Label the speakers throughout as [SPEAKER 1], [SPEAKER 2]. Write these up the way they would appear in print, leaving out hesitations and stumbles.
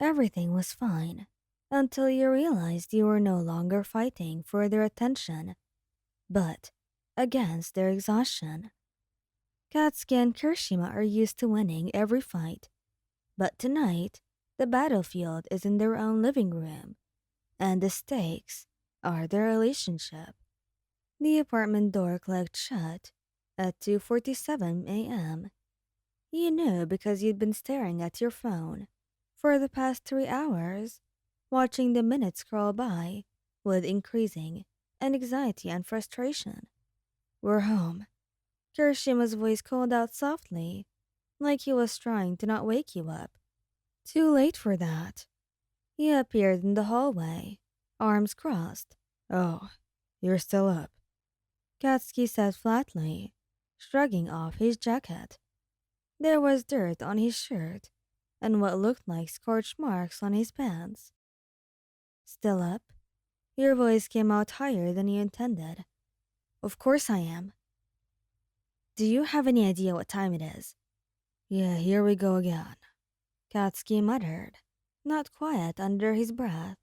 [SPEAKER 1] Everything was fine until you realized you were no longer fighting for their attention, but against their exhaustion. Katsuki and Kirishima are used to winning every fight, but tonight, the battlefield is in their own living room, and the stakes are their relationship. The apartment door clicked shut at 2:47 a.m. You knew because you'd been staring at your phone for the past 3 hours, watching the minutes scroll by with increasing anxiety and frustration. We're home. Kirishima's voice called out softly, like he was trying to not wake you up. Too late for that. He appeared in the hallway, arms crossed. Oh, you're still up, Katsuki said flatly, shrugging off his jacket. There was dirt on his shirt and what looked like scorch marks on his pants. Still up? Your voice came out higher than you intended. Of course I am. Do you have any idea what time it is? Yeah, here we go again, Katsuki muttered, not quiet under his breath.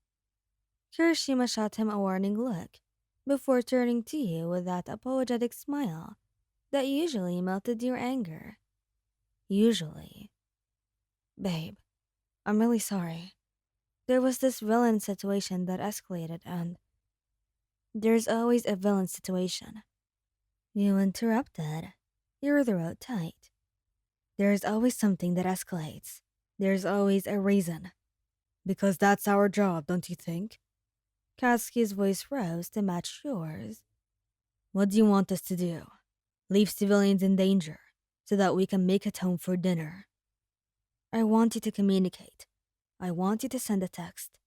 [SPEAKER 1] Kirishima shot him a warning look before turning to you with that apologetic smile that usually melted your anger. Usually. Babe, I'm really sorry. There was this villain situation that escalated, and there's always a villain situation. You interrupted, your throat tight. There's always something that escalates. There's always a reason. Because that's our job, don't you think? Katsuki's voice rose to match yours. What do you want us to do? Leave civilians in danger so that we can make it home for dinner. I want you to communicate. I want you to send a text.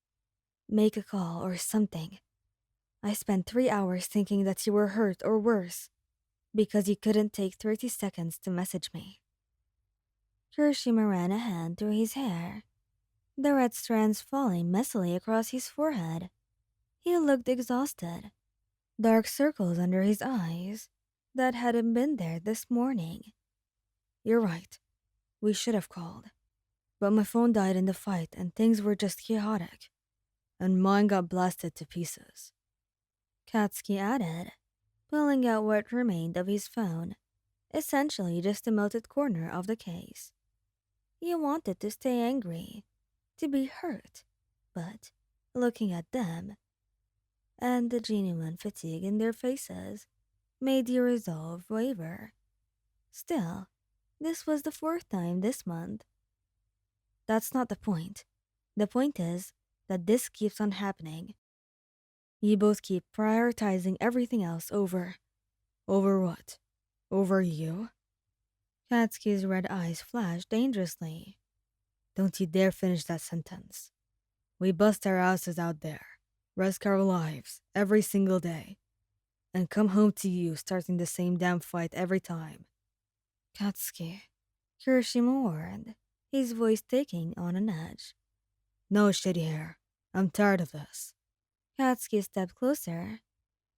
[SPEAKER 1] Make a call or something. I spent 3 hours thinking that you were hurt or worse because you couldn't take 30 seconds to message me. Kirishima ran a hand through his hair, the red strands falling messily across his forehead. He looked exhausted, dark circles under his eyes that hadn't been there this morning. You're right. We should have called. But my phone died in the fight and things were just chaotic. And mine got blasted to pieces. Katsuki added, pulling out what remained of his phone, essentially just the melted corner of the case. You wanted to stay angry, to be hurt, but looking at them, and the genuine fatigue in their faces, made your resolve waver. Still, this was the fourth time this month. That's not the point. The point is that this keeps on happening. You both keep prioritizing everything else over... Over what? Over you? Katsuki's red eyes flashed dangerously. Don't you dare finish that sentence. We bust our asses out there, risk our lives every single day, and come home to you starting the same damn fight every time. Katsuki, Kirishima warned, his voice taking on an edge. No, shitty hair. I'm tired of this. Katsuki stepped closer,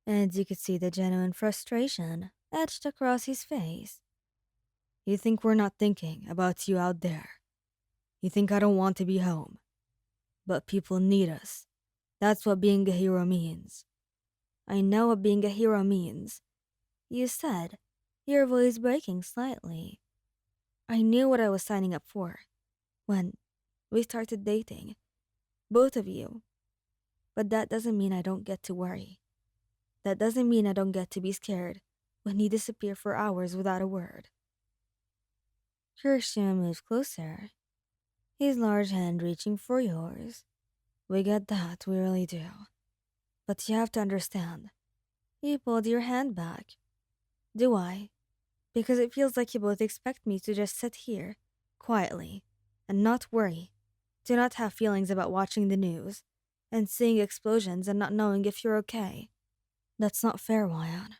[SPEAKER 1] and you could see the genuine frustration etched across his face. You think we're not thinking about you out there. You think I don't want to be home. But people need us. That's what being a hero means. I know what being a hero means. You said, your voice breaking slightly. I knew what I was signing up for when we started dating. Both of you. But that doesn't mean I don't get to worry. That doesn't mean I don't get to be scared when you disappear for hours without a word. Kirishima moved closer, his large hand reaching for yours. We get that, we really do. But you have to understand. You pulled your hand back. Do I? Because it feels like you both expect me to just sit here, quietly, and not worry. Do not have feelings about watching the news, and seeing explosions and not knowing if you're okay. That's not fair, Wyan,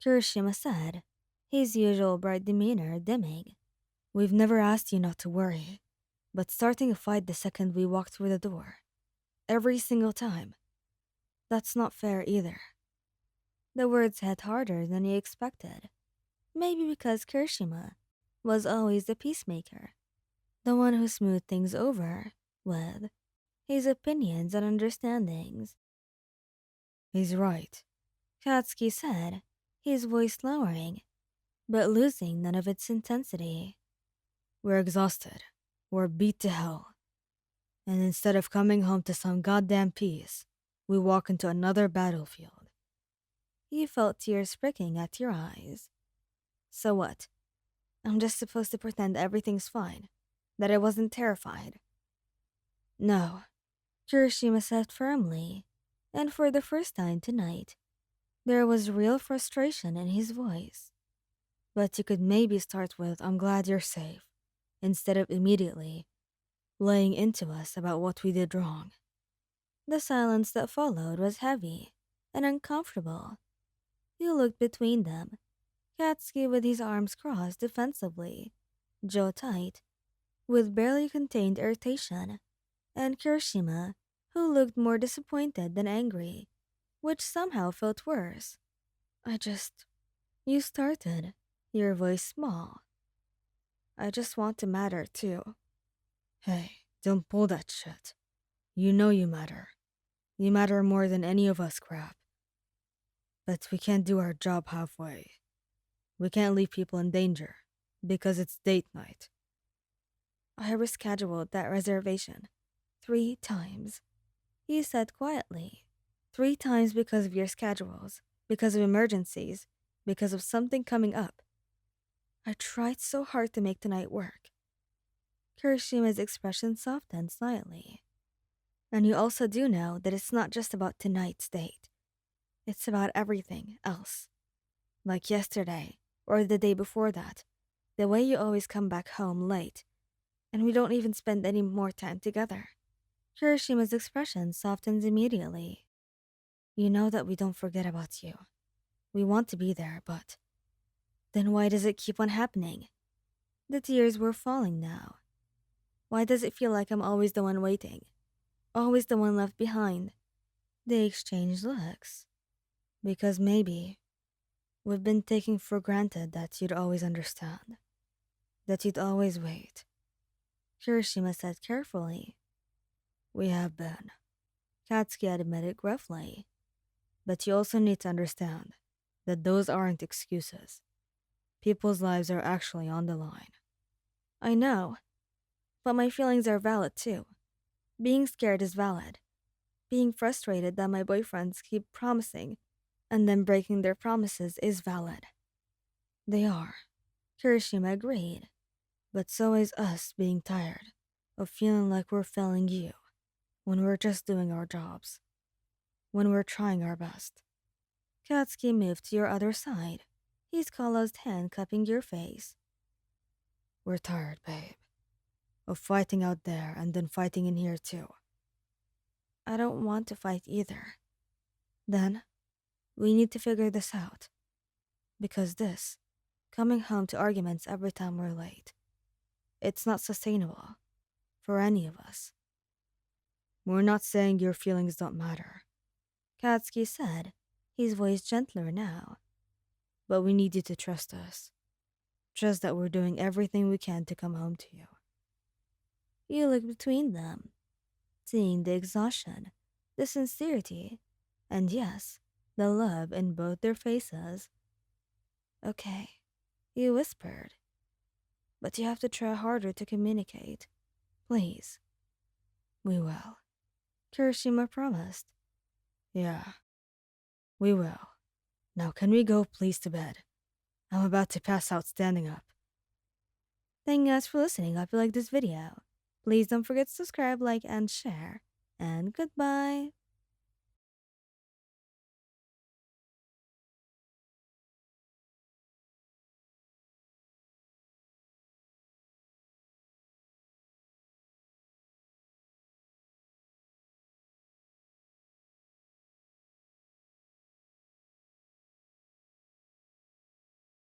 [SPEAKER 1] Kirishima said, his usual bright demeanor dimming. We've never asked you not to worry, but starting a fight the second we walk through the door. Every single time. That's not fair either. The words hit harder than you expected. Maybe because Kirishima was always the peacemaker, the one who smoothed things over with his opinions and understandings.
[SPEAKER 2] He's right.
[SPEAKER 1] Katsuki said, his voice lowering, but losing none of its intensity.
[SPEAKER 2] We're exhausted. We're beat to hell. And instead of coming home to some goddamn peace, we walk into another battlefield.
[SPEAKER 1] You felt tears pricking at your eyes. So what? I'm just supposed to pretend everything's fine, that I wasn't terrified.
[SPEAKER 2] No,
[SPEAKER 1] Kirishima said firmly, and for the first time tonight, there was real frustration in his voice.
[SPEAKER 2] but you could maybe start with, I'm glad you're safe, instead of immediately laying into us about what we did wrong.
[SPEAKER 1] The silence that followed was heavy and uncomfortable. You looked between them, Katsuki with his arms crossed defensively, jaw tight, with barely contained irritation, and Kirishima, who looked more disappointed than angry, which somehow felt worse.
[SPEAKER 2] I just,
[SPEAKER 1] You started, your voice small.
[SPEAKER 2] I just want to matter too. Hey, don't pull that shit. You know you matter. You matter more than any of us, crap. But we can't do our job halfway. We can't leave people in danger, because it's date night.
[SPEAKER 1] I rescheduled that reservation 3 times, he said quietly. 3 times because of your schedules, because of emergencies, because of something coming up. I tried so hard to make tonight work. Kirishima's expression softened slightly. And you also do know that it's not just about tonight's date. It's about everything else. Like yesterday, or the day before that. The way you always come back home late, and we don't even spend any more time together. Kirishima's expression softens immediately. You know that we don't forget about you. We want to be there, but then why does it keep on happening? The tears were falling now. Why does it feel like I'm always the one waiting? Always the one left behind? They exchanged looks.
[SPEAKER 2] Because maybe we've been taking for granted that you'd always understand. That you'd always wait.
[SPEAKER 1] Kirishima said carefully.
[SPEAKER 2] We have been.
[SPEAKER 1] Katsuki admitted gruffly.
[SPEAKER 2] But you also need to understand that those aren't excuses. People's lives are actually on the line.
[SPEAKER 1] I know, but my feelings are valid too. Being scared is valid. Being frustrated that my boyfriends keep promising and then breaking their promises is valid.
[SPEAKER 2] They are,
[SPEAKER 1] Kirishima agreed.
[SPEAKER 2] but so is us being tired of feeling like we're failing you when we're just doing our jobs, when we're trying our best.
[SPEAKER 1] Katsuki moved to your other side, his calloused hand cupping your face.
[SPEAKER 2] We're tired, babe, of fighting out there and then fighting in here too.
[SPEAKER 1] I don't want to fight either.
[SPEAKER 2] Then, we need to figure this out. Because this, coming home to arguments every time we're late, it's not sustainable for any of us. We're not saying your feelings don't matter,
[SPEAKER 1] Katsuki said, his voice gentler now.
[SPEAKER 2] But we need you to trust us. Trust that we're doing everything we can to come home to you.
[SPEAKER 1] You looked between them, seeing the exhaustion, the sincerity, and yes, the love in both their faces. Okay, you whispered. But you have to try harder to communicate. Please.
[SPEAKER 2] We will,
[SPEAKER 1] Kirishima promised.
[SPEAKER 2] Yeah, we will. Now can we go please to bed? I'm about to pass out standing up.
[SPEAKER 1] Thank you guys for listening. Hope you like this video. Please don't forget to subscribe, like, and share. And goodbye.